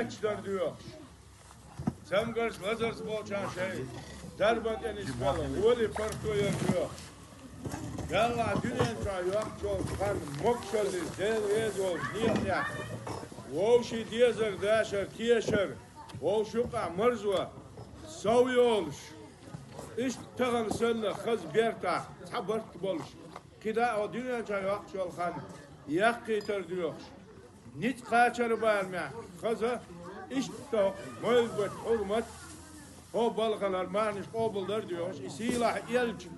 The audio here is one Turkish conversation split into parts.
İşler diyor. Sen karış vazırsız bolçan şey. Derbat en işbeli. Uli farklı diyor. Yalla dünyanca yok çok kan mokşali delrez ol niye? Vovşi diyezer daşer tiyeşer. Vovşuqa mırzva. Savi oluş. İş tağın sönle kız berta. Sabırt boluş. Kida o dünyanca yok çok kan. Yak kıytır diyor. Nit kaçarı barmaya. Kızı işte müelbet hürmet. O balgalar maniş obullar diyor. İsilah elçi.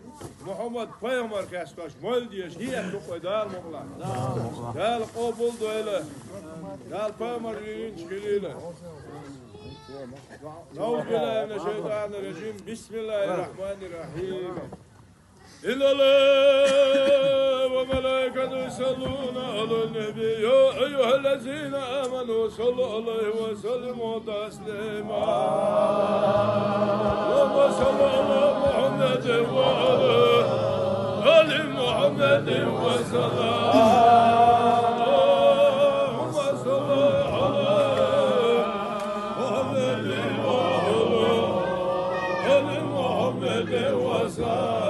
Muhammed Peygamber kastaş. Müel diyor. Hiye tuqay dar muqlar. Dal obuldu öyle. Dal Peygamber yürüyün çıkılıyla. Euzubillahimineşşeytanirracim. Bismillahirrahmanirrahim. İllallah ve melekatü yusallûne alen-nebi ya eyyühellezîne âmenû sallu aleyhi ve sellemû teslîmâ. Allahümme salli ala Muhammedin ve ala ali Muhammedin ve sallam. Allahümme salli ala Muhammedin ve ala ali Muhammedin ve sallam.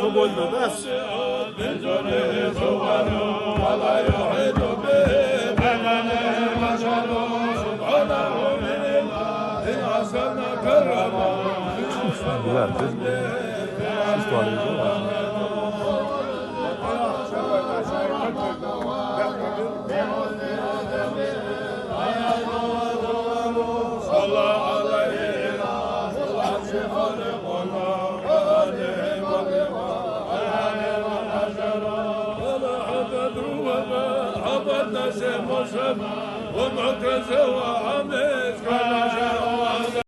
Sobольно, да? Güzel, siz tuvaliniz var. ومعتز وعمز كل شر